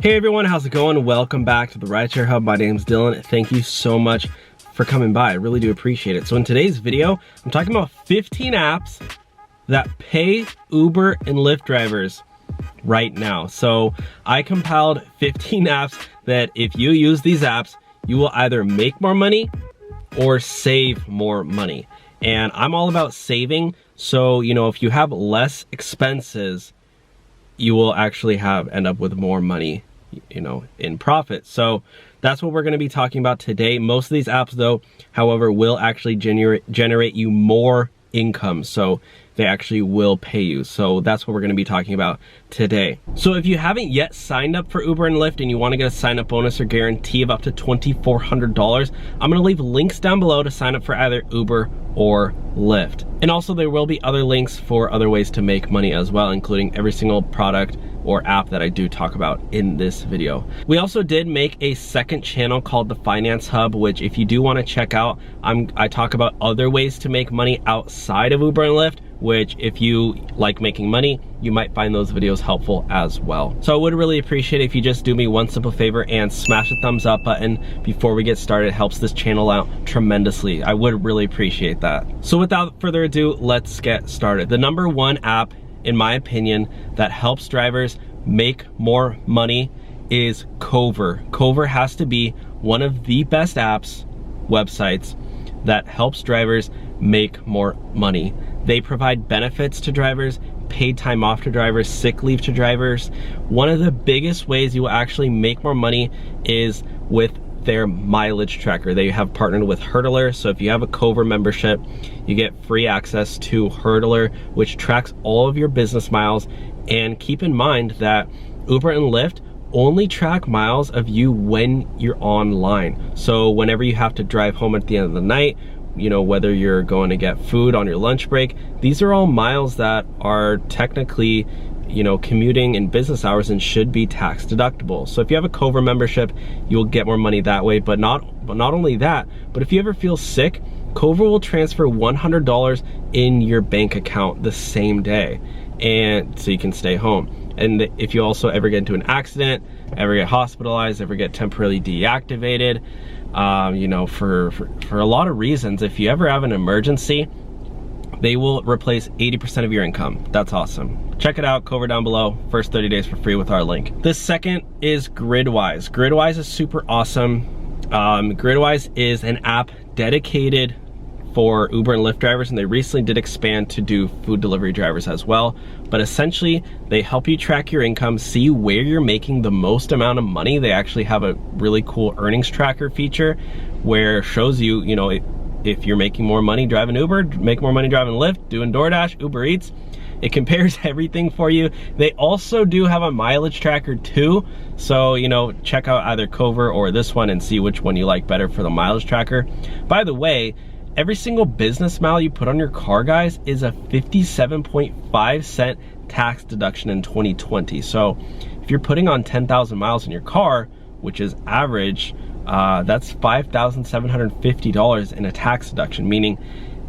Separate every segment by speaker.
Speaker 1: Hey everyone, how's it going? Welcome back to the Rideshare Hub. My name's Dylan. Thank you so much for coming by. I really do appreciate it. So in today's video, I'm talking about 15 apps that pay Uber and Lyft drivers right now. So I compiled 15 apps that if you use these apps, you will either make more money or save more money. And I'm all about saving. So, if you have less expenses, you will actually end up with more money, in profit. So that's what we're going to be talking about today. Most of these apps though, however, will actually generate you more income. So they actually will pay you. So that's what we're going to be talking about today. So if you haven't yet signed up for Uber and Lyft and you want to get a sign up bonus or guarantee of up to $2,400, I'm going to leave links down below to sign up for either Uber or Lyft. And also there will be other links for other ways to make money as well, including every single product or app that I do talk about in this video. We also did make a second channel called the Finance Hub, which if you do want to check out, I talk about other ways to make money outside of Uber and Lyft, which if you like making money, you might find those videos helpful as well. So I would really appreciate it if you just do me one simple favor and smash the thumbs up button before we get started. It helps this channel out tremendously. I would really appreciate that. So without further ado, let's get started. The number one app, in my opinion, that helps drivers make more money is Cover. Cover has to be one of the best websites that helps drivers make more money. They provide benefits to drivers, paid time off to drivers, sick leave to drivers. One of the biggest ways you will actually make more money is with their mileage tracker. They have partnered with Hurdler, so if you have a Cover membership, you get free access to Hurdler, which tracks all of your business miles. And keep in mind that Uber and Lyft only track miles of you when you're online. So whenever you have to drive home at the end of the night, whether you're going to get food on your lunch break, these are all miles that are technically commuting in business hours and should be tax deductible. So if you have a Cover membership, you'll get more money that way. But not only that, but if you ever feel sick, Cover will transfer $100 in your bank account the same day, and so you can stay home. And if you also ever get into an accident, ever get hospitalized, ever get temporarily deactivated, for a lot of reasons, if you ever have an emergency, they will replace 80% of your income. That's awesome. Check it out, Cover down below. First 30 days for free with our link. The second is Gridwise. Gridwise is super awesome. Gridwise is an app dedicated for Uber and Lyft drivers, and they recently did expand to do food delivery drivers as well. But essentially, they help you track your income, see where you're making the most amount of money. They actually have a really cool earnings tracker feature where it shows you, if you're making more money driving Uber, make more money driving Lyft, doing DoorDash, Uber Eats. It compares everything for you. They also do have a mileage tracker too. So, check out either Cover or this one and see which one you like better for the mileage tracker. By the way, every single business mile you put on your car, guys, is a 57.5-cent tax deduction in 2020. So if you're putting on 10,000 miles in your car, which is average, that's $5,750 in a tax deduction, meaning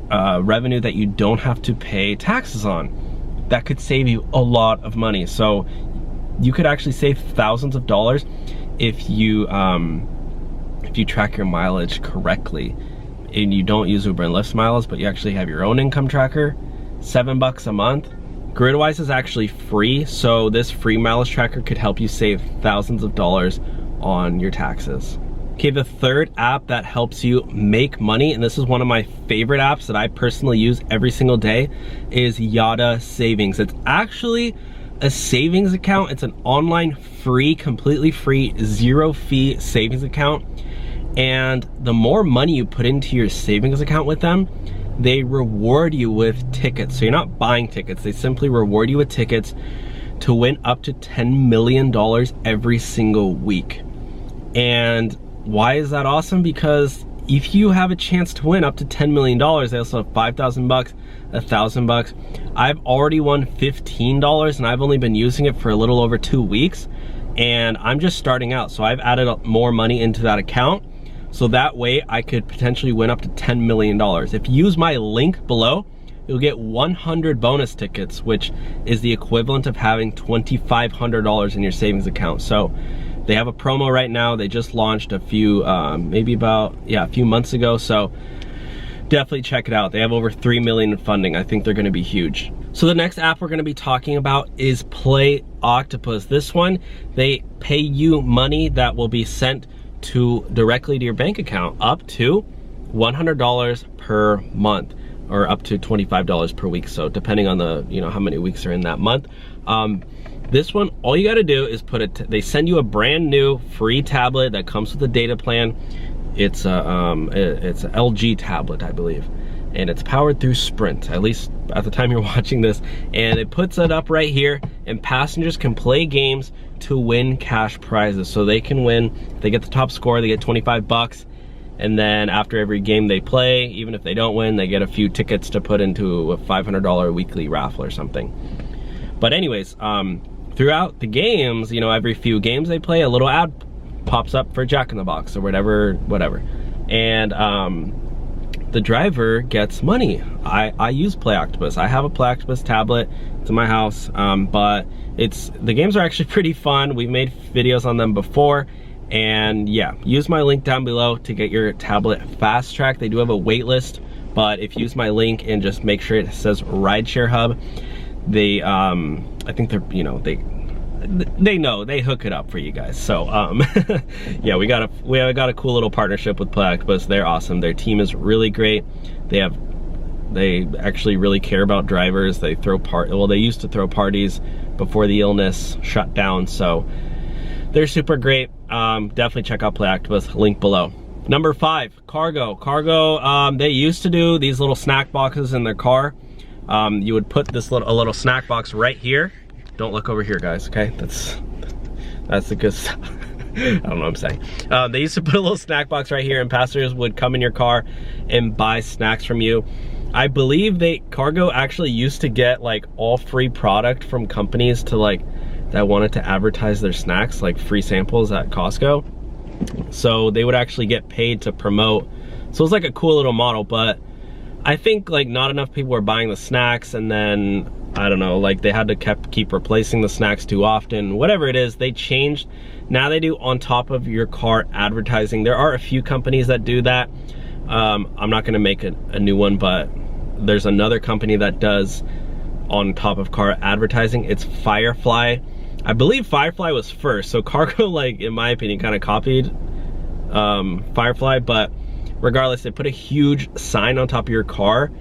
Speaker 1: revenue that you don't have to pay taxes on. That could save you a lot of money. So you could actually save thousands of dollars if you track your mileage correctly. And you don't use Uber and Lyft miles, but you actually have your own income tracker. $7 a month. Gridwise is actually free, so this free mileage tracker could help you save thousands of dollars on your taxes. Okay, the third app that helps you make money, and this is one of my favorite apps that I personally use every single day, is Yada Savings. It's actually a savings account. It's an online free, completely free, zero fee savings account. And the more money you put into your savings account with them, they reward you with tickets. So you're not buying tickets, they simply reward you with tickets to win up to $10 million every single week. And why is that awesome? Because if you have a chance to win up to $10 million, they also have $5,000, $1,000. I've already won $15 and I've only been using it for a little over 2 weeks. And I'm just starting out, so I've added more money into that account. So that way I could potentially win up to $10 million. If you use my link below, you'll get 100 bonus tickets, which is the equivalent of having $2,500 in your savings account. So they have a promo right now. They just launched a few, maybe about, a few months ago. So definitely check it out. They have over 3 million in funding. I think they're gonna be huge. So the next app we're gonna be talking about is Play Octopus. This one, they pay you money that will be sent directly to your bank account, up to $100 per month, or up to $25 per week. So depending on the, how many weeks are in that month. This one, all you gotta do is they send you a brand new free tablet that comes with a data plan. It's an LG tablet, I believe, and it's powered through Sprint, at least at the time you're watching this, and it puts it up right here, and passengers can play games to win cash prizes. So they can win, if they get the top score, they get 25 bucks, and then after every game they play, even if they don't win, they get a few tickets to put into a $500 weekly raffle or something. But anyways, throughout the games, every few games they play, a little ad pops up for Jack in the Box or whatever, and the driver gets money. I use Play Octopus. I have a Play Octopus tablet. It's in my house, but the games are actually pretty fun. We've made videos on them before, and yeah, use my link down below to get your tablet fast track. They do have a wait list, but if you use my link and just make sure it says Rideshare Hub, they I think they're, they know, they hook it up for you guys. So yeah, we got a cool little partnership with Play Octopus. They're awesome. Their team is really great. They actually really care about drivers. They they used to throw parties before the illness shut down, so they're super great. Definitely check out Play Octopus, link below. Number 5, Cargo. They used to do these little snack boxes in their car. You would put a little snack box right here. Don't look over here, guys, okay? That's the good stuff. I don't know what I'm saying. They used to put a little snack box right here, and passengers would come in your car and buy snacks from you. I believe Cargo actually used to get like all free product from companies that wanted to advertise their snacks, like free samples at Costco. So they would actually get paid to promote. So it was like a cool little model, but I think not enough people were buying the snacks, and then I don't know, they had to keep replacing the snacks too often. Whatever it is, they changed. Now they do on top of your car advertising. There are a few companies that do that. I'm not gonna make a new one, but there's another company that does on top of car advertising. It's Firefly. I believe Firefly was first, so Cargo, in my opinion, kind of copied Firefly, but regardless, they put a huge sign on top of your car.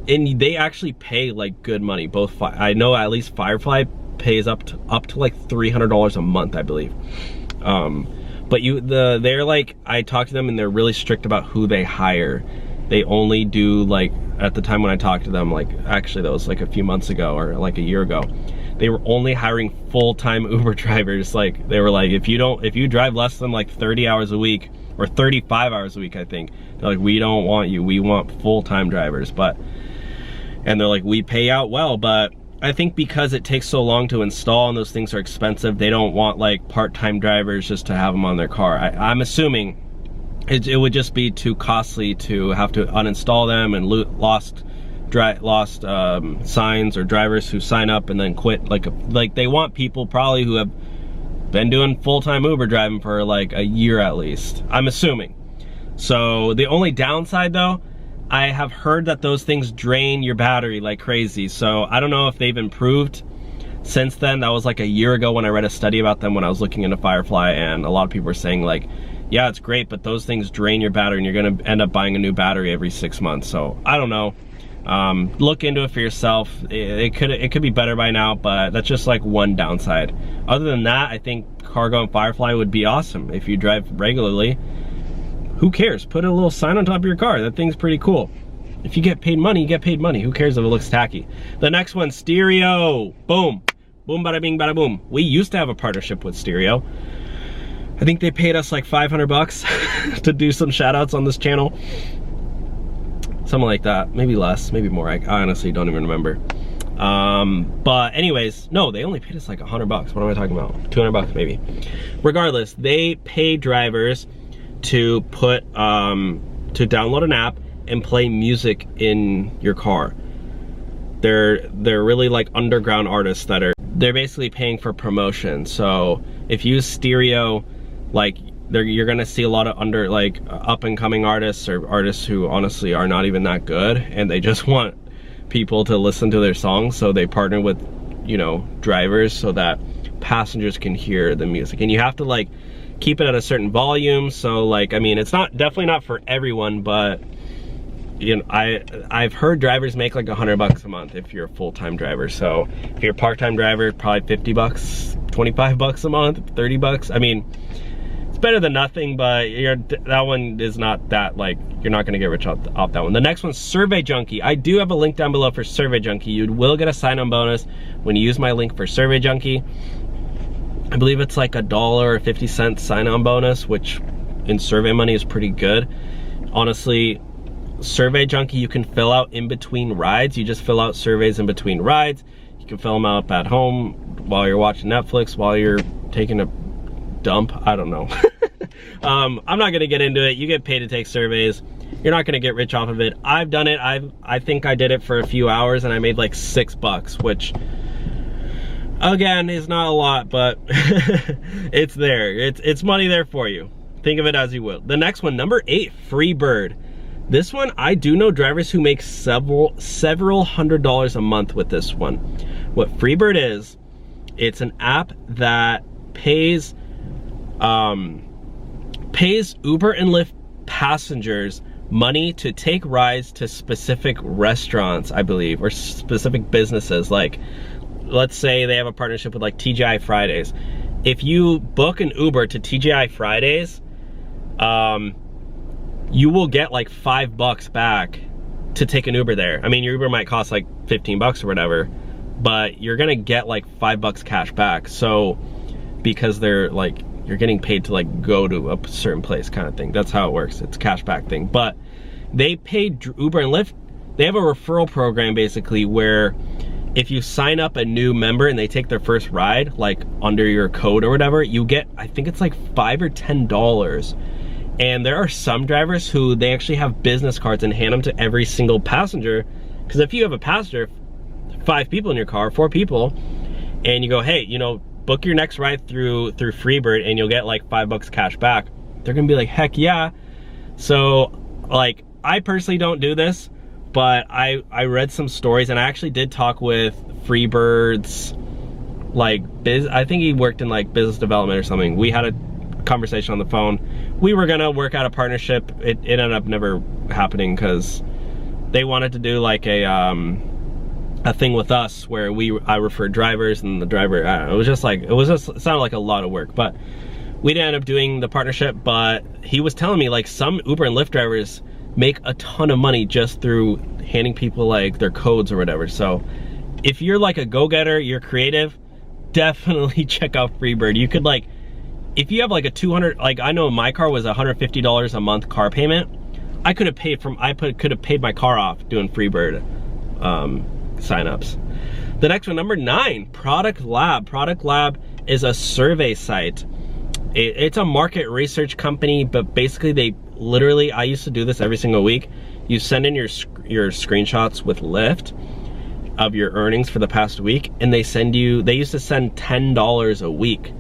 Speaker 1: And they actually pay good money. I know at least Firefly pays up to $300 a month, I believe. But I talked to them, and they're really strict about who they hire. They only do at the time when I talked to them, actually that was a few months ago or a year ago, they were only hiring full-time Uber drivers. They were if you drive less than 30 hours a week or 35 hours a week, I think, they're we don't want you, we want full-time drivers. And they're we pay out well, but I think because it takes so long to install and those things are expensive, they don't want part-time drivers just to have them on their car. I'm assuming it would just be too costly to have to uninstall them and lost signs or drivers who sign up and then quit. They want people probably who have been doing full-time Uber driving for a year at least, I'm assuming. So the only downside though, I have heard that those things drain your battery like crazy. So I don't know if they've improved since then. That was a year ago when I read a study about them when I was looking into Firefly, and a lot of people were saying yeah, it's great, but those things drain your battery and you're gonna end up buying a new battery every 6 months. So I don't know. Look into it for yourself. It could be better by now, but that's just one downside. Other than that, I think Cargo and Firefly would be awesome if you drive regularly. Who cares? Put a little sign on top of your car. That thing's pretty cool. If you get paid money, you get paid money. Who cares if it looks tacky? The next one, Stereo. Boom. Boom, bada bing, bada boom. We used to have a partnership with Stereo. I think they paid us $500 to do some shout outs on this channel. Something like that, maybe less, maybe more. I honestly don't even remember. But anyways, no, they only paid us $100. What am I talking about? 200 bucks maybe. Regardless, they pay drivers to download an app and play music in your car. They're really like underground artists that they're basically paying for promotion. So if you use stereo, like you're gonna see a lot of up and coming artists, or artists who honestly are not even that good, and they just want people to listen to their songs. So they partner with, you know, drivers so that passengers can hear the music, and you have to like keep it at a certain volume. So like, I mean, it's definitely not for everyone, but you know, I've heard drivers make like $100 a month if you're a full-time driver. So if you're a part-time driver, probably $50, $25 a month, $30. I mean, it's better than nothing, but that one is not that, like, you're not gonna get rich off that one. The next one's Survey Junkie. I do have a link down below for Survey Junkie. You will get a sign-on bonus when you use my link for Survey Junkie. I believe it's like $1.50 sign-on bonus, which in survey money is pretty good. Honestly, Survey Junkie, you can fill out in between rides. You just fill out surveys in between rides. You can fill them out at home while you're watching Netflix, while you're taking a dump. I don't know. I'm not gonna get into it. You get paid to take surveys. You're not gonna get rich off of it. I've done it. I think I did it for a few hours and I made like $6, which again is not a lot, but it's there. It's money there for you. Think of it as you will. The next one, number 8, Freebird. This one, I do know drivers who make several $100s a month with this one. What Freebird is, it's an app that pays Uber and Lyft passengers money to take rides to specific restaurants, I believe, or specific businesses. Like, let's say they have a partnership with like TGI Fridays. If you book an Uber to TGI Fridays, you will get like $5 back to take an Uber there. I mean, your Uber might cost like $15 or whatever, but you're gonna get like $5 cash back. So, because they're like, you're getting paid to like go to a certain place kind of thing. That's how it works. It's a cash back thing. But they paid Uber and Lyft. They have a referral program basically where if you sign up a new member and they take their first ride, like under your code or whatever, you get, I think it's like $5 or $10. And there are some drivers who they actually have business cards and hand them to every single passenger. Because if you have a passenger, 5 people in your car, 4 people, and you go, hey, you know, book your next ride through Freebird and you'll get like $5 cash back, they're gonna be like, heck yeah. So like, I personally don't do this, but I read some stories, and I actually did talk with Freebird's like I think he worked in like business development or something. We had a conversation on the phone. We were gonna work out a partnership. It ended up never happening because they wanted to do like a thing with us where I referred drivers, and the driver, I don't know, it sounded like a lot of work, but we didn't end up doing the partnership. But he was telling me like some Uber and Lyft drivers make a ton of money just through handing people like their codes or whatever. So if you're like a go-getter, you're creative, definitely check out Freebird. You could like, if you have like a like I know my car was $150 a month car payment, I could have paid my car off doing Freebird signups. The next one, number 9, Product Lab. Product Lab is a survey site. It's a market research company, but basically they literally, I used to do this every single week. You send in your screenshots with Lyft of your earnings for the past week, and they used to send $10 a week.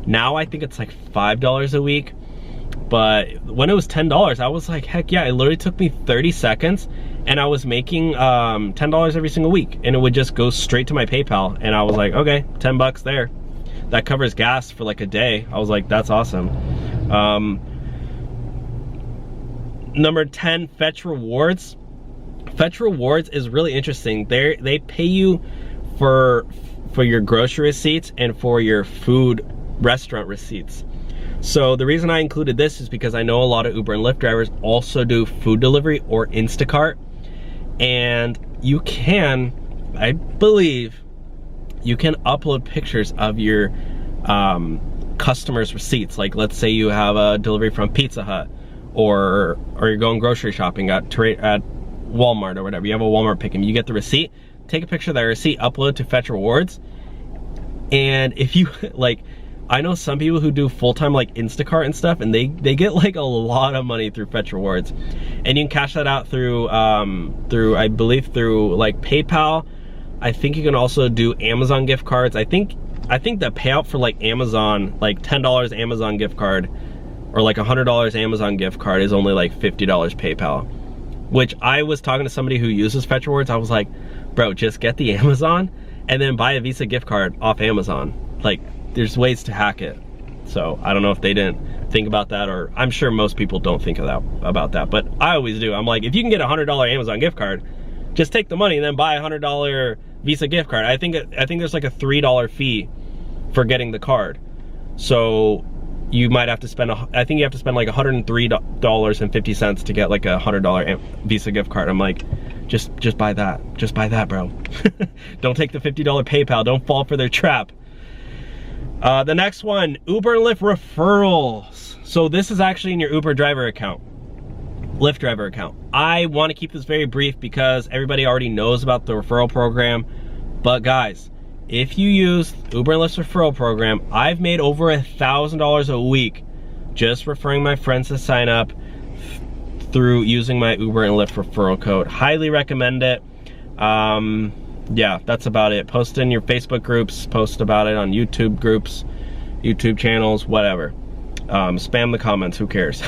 Speaker 1: Now I think it's like $5 a week, but when it was $10, I was like, heck yeah. It literally took me 30 seconds, and I was making $10 every single week, and it would just go straight to my PayPal, and I was like, okay, $10 there. That covers gas for like a day. I was like, that's awesome. Number 10, Fetch Rewards. Fetch Rewards is really interesting. They pay you for your grocery receipts and for your food restaurant receipts. So the reason I included this is because I know a lot of Uber and Lyft drivers also do food delivery or Instacart, and you can, I believe, you can upload pictures of your customers' receipts. Like, let's say you have a delivery from Pizza Hut, or you're going grocery shopping at Walmart or whatever. You have a Walmart pick, and you get the receipt. Take a picture of that receipt, upload it to Fetch Rewards, and if you like, I know some people who do full-time like Instacart and stuff, and they get like a lot of money through Fetch Rewards. And you can cash that out through, I believe through like PayPal. I think you can also do Amazon gift cards. I think the payout for like Amazon, like $10 Amazon gift card, or like $100 Amazon gift card is only like $50 PayPal. Which I was talking to somebody who uses Fetch Rewards, I was like, bro, just get the Amazon and then buy a Visa gift card off Amazon. Like, there's ways to hack it. So I don't know if they didn't think about that, or I'm sure most people don't think about that, but I always do. I'm like, if you can get a $100 Amazon gift card, just take the money and then buy a $100 Visa gift card. I think there's like a $3 fee for getting the card. So you might have to spend, I think you have to spend like $103.50 to get like a $100 Visa gift card. I'm like, just buy that. Just buy that, bro. Don't take the $50 PayPal. Don't fall for their trap. The next one, Uber and Lyft referrals. So this is actually in your Uber driver account, Lyft driver account. I want to keep this very brief because everybody already knows about the referral program. But guys, if you use Uber and Lyft's referral program, I've made over $1,000 a week just referring my friends to sign up through using my Uber and Lyft referral code. Highly recommend it. Yeah, that's about it. Post in your Facebook groups, post about it on YouTube groups, YouTube channels, whatever. Spam the comments, who cares?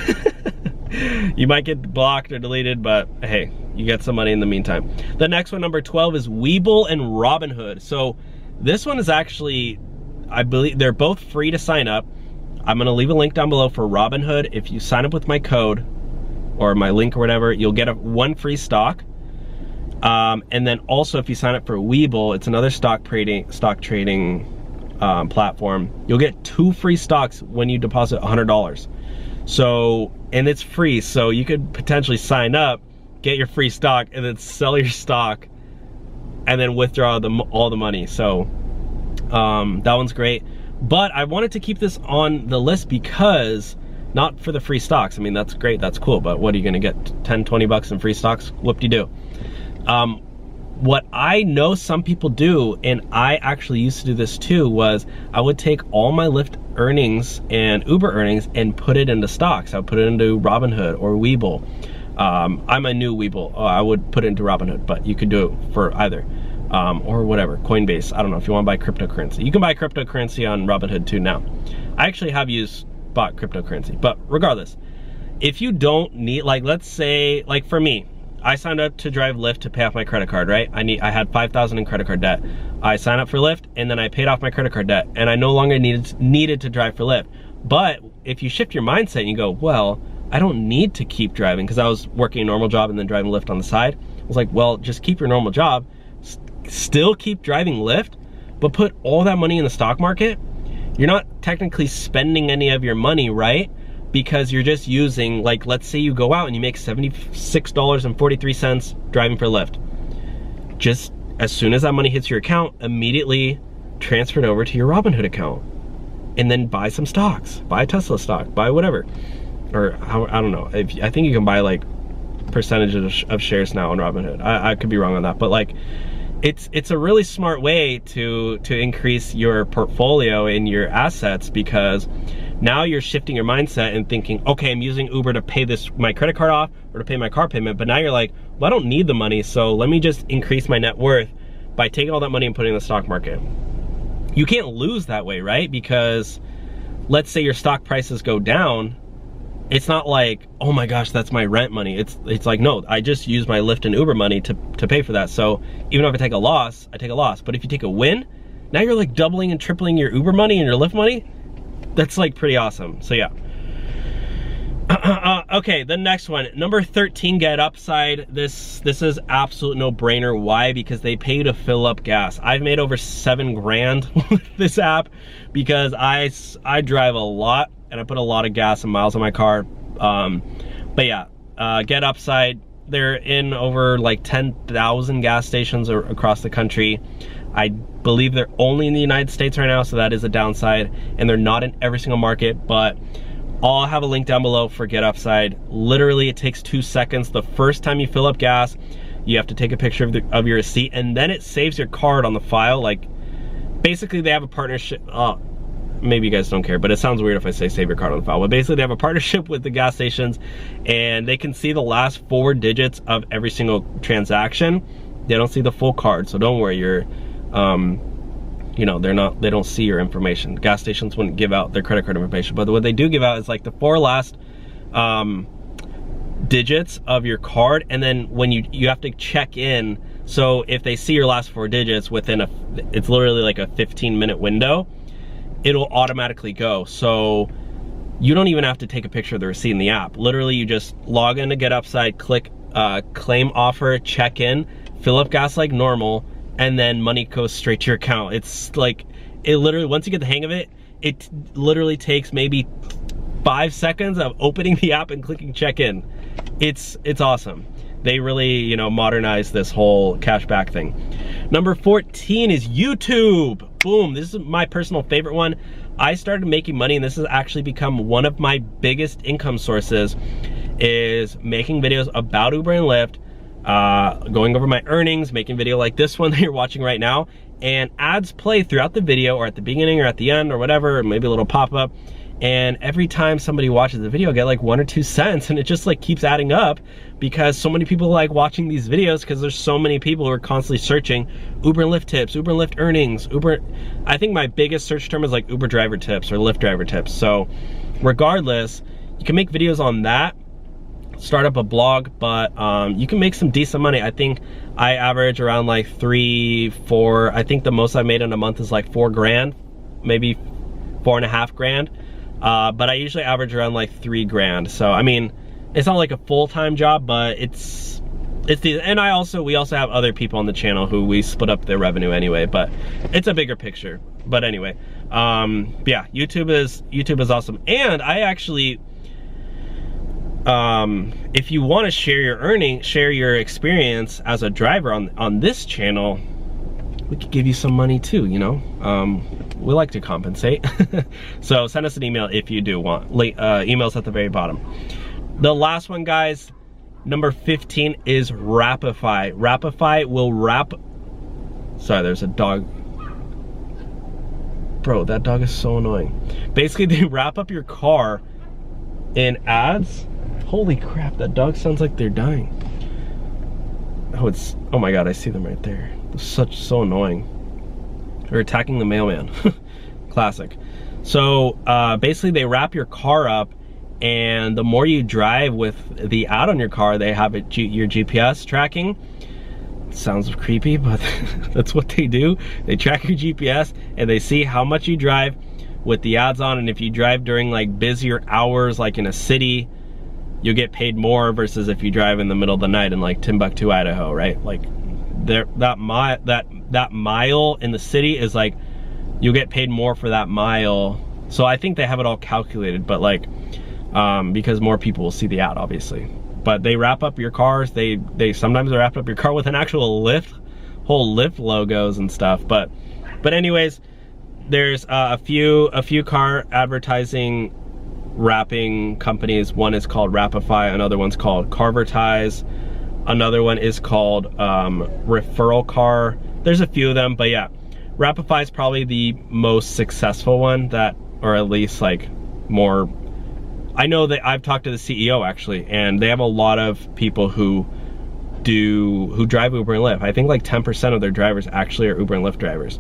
Speaker 1: You might get blocked or deleted, but hey, you get some money in the meantime. The next one, number 12, is WeBull and Robinhood. So this one is actually, I believe they're both free to sign up. I'm gonna leave a link down below for Robinhood. If you sign up with my code or my link or whatever, you'll get one free stock. And then also if you sign up for WeBull, it's another stock trading platform. You'll get 2 free stocks when you deposit $100. So, and it's free, so you could potentially sign up, get your free stock, and then sell your stock, and then withdraw all the money. So that one's great. But I wanted to keep this on the list because, not for the free stocks. I mean, that's great, that's cool, but what are you gonna get? 10, 20 bucks in free stocks? Whoop-de-doo. What I know some people do, and I actually used to do this too, was I would take all my Lyft earnings and Uber earnings and put it into stocks. I would put it into Robinhood or WeBull. I'm a new WeBull. I would put it into Robinhood, but you could do it for either. Or whatever, Coinbase. I don't know if you want to buy cryptocurrency. You can buy cryptocurrency on Robinhood too now. I actually have bought cryptocurrency, but regardless, if you don't need, like, let's say, like for me, I signed up to drive Lyft to pay off my credit card, right? I had $5,000 in credit card debt. I signed up for Lyft and then I paid off my credit card debt, and I no longer needed to drive for Lyft. But if you shift your mindset and you go, well, I don't need to keep driving, because I was working a normal job and then driving Lyft on the side. I was like, well, just keep your normal job, still keep driving Lyft, but put all that money in the stock market. You're not technically spending any of your money, right? Because you're just using, like, let's say you go out and you make $76.43 driving for Lyft. Just as soon as that money hits your account, immediately transfer it over to your Robinhood account, and then buy some stocks, buy a Tesla stock, buy whatever, or I don't know. I think you can buy like percentages of shares now on Robinhood. I could be wrong on that, but like, it's a really smart way to increase your portfolio and your assets, because now you're shifting your mindset and thinking, okay, I'm using Uber to pay my credit card off or to pay my car payment, but now you're like, well, I don't need the money, so let me just increase my net worth by taking all that money and putting it in the stock market. You can't lose that way, right? Because let's say your stock prices go down, it's not like, oh my gosh, that's my rent money. It's like, no, I just use my Lyft and Uber money to pay for that. So even if I take a loss, I take a loss. But if you take a win, now you're like doubling and tripling your Uber money and your Lyft money. That's like pretty awesome. So yeah. Okay, the next one, number 13, GetUpside. This is absolute no-brainer. Why? Because they pay you to fill up gas. I've made over $7 grand with this app because I drive a lot and I put a lot of gas and miles on my car. But yeah, GetUpside, they're in over like 10,000 gas stations across the country. I believe they're only in the United States right now, so that is a downside, and they're not in every single market, but I'll have a link down below for GetUpside. Literally, it takes 2 seconds. The first time you fill up gas, you have to take a picture of your receipt, and then it saves your card on the file. Like, basically, they have a partnership. maybe you guys don't care, but it sounds weird if I say save your card on file. But basically they have a partnership with the gas stations, and they can see the last 4 digits of every single transaction. They don't see the full card, so don't worry. You're, you know, they don't see your information. Gas stations wouldn't give out their credit card information, but what they do give out is like the 4 last digits of your card, and then when you have to check in. So if they see your last 4 digits within it's literally like a 15-minute window, it'll automatically go. So you don't even have to take a picture of the receipt in the app. Literally, you just log into GetUpside, click claim offer, check in, fill up gas like normal, and then money goes straight to your account. It's like, it literally, once you get the hang of it, it literally takes maybe 5 seconds of opening the app and clicking check in. It's awesome. They really, you know, modernized this whole cashback thing. Number 14 is YouTube. Boom, this is my personal favorite one. I started making money, and this has actually become one of my biggest income sources, is making videos about Uber and Lyft, going over my earnings, making video like this one that you're watching right now, and ads play throughout the video, or at the beginning or at the end or whatever, or maybe a little pop-up. And every time somebody watches the video, I get like 1 or 2 cents, and it just like keeps adding up because so many people like watching these videos, because there's so many people who are constantly searching Uber and Lyft tips, Uber and Lyft earnings, Uber. I think my biggest search term is like Uber driver tips or Lyft driver tips. So regardless, you can make videos on that, start up a blog, but you can make some decent money. I think I average around like 3, 4, I think the most I made in a month is like 4 grand, maybe 4.5 grand. But I usually average around like 3 grand. So I mean, it's not like a full-time job, but it's the, and we also have other people on the channel who we split up their revenue anyway, but it's a bigger picture. But anyway, yeah, YouTube is awesome. And I actually, if you want to share your earnings, share your experience as a driver on this channel, we could give you some money too, you know. We like to compensate. So send us an email if you do want. Emails at the very bottom. The last one, guys, number 15 is Rapify. Rapify will wrap, sorry, there's a dog. Bro, that dog is so annoying. Basically, they wrap up your car in ads. Holy crap, that dog sounds like they're dying. Oh my God, I see them right there. They're so annoying. They're attacking the mailman. Classic. So basically they wrap your car up, and the more you drive with the ad on your car, they have your GPS tracking. Sounds creepy, but that's what they do. They track your GPS, and they see how much you drive with the ads on, and if you drive during like busier hours, like in a city, you'll get paid more versus if you drive in the middle of the night in like Timbuktu, Idaho, right? Like that mile in the city is like, you'll get paid more for that mile. So I think they have it all calculated, but like, because more people will see the ad, obviously. But they wrap up your cars. They sometimes wrap up your car with an actual Lyft, whole Lyft logos and stuff. But anyways, there's a few car advertising wrapping companies. One is called Rapify, another one's called Carvertise, another one is called Referral Car. There's a few of them, but yeah, Rapify is probably the most successful one, that, or at least like more. I know that I've talked to the CEO actually, and they have a lot of people who drive Uber and Lyft. I think like 10% of their drivers actually are Uber and Lyft drivers.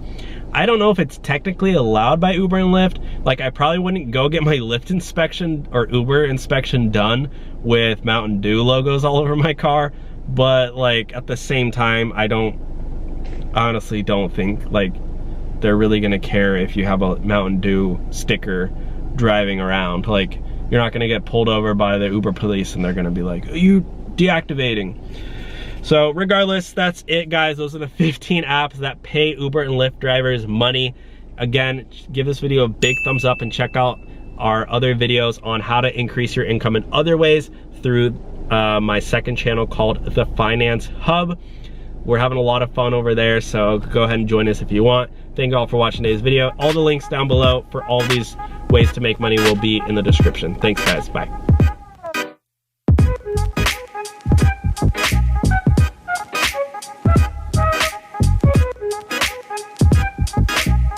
Speaker 1: I don't know if it's technically allowed by Uber and Lyft. Like, I probably wouldn't go get my Lyft inspection or Uber inspection done with Mountain Dew logos all over my car, but like at the same time, I honestly don't think like they're really gonna care if you have a Mountain Dew sticker driving around. Like, you're not gonna get pulled over by the Uber police and they're gonna be like, are you deactivating? So regardless, that's it, guys. Those are the 15 apps that pay Uber and Lyft drivers money. Again, give this video a big thumbs up and check out our other videos on how to increase your income in other ways through my second channel called The Finance Hub. We're having a lot of fun over there, so go ahead and join us if you want. Thank you all for watching today's video. All the links down below for all these ways to make money will be in the description. Thanks, guys. Bye.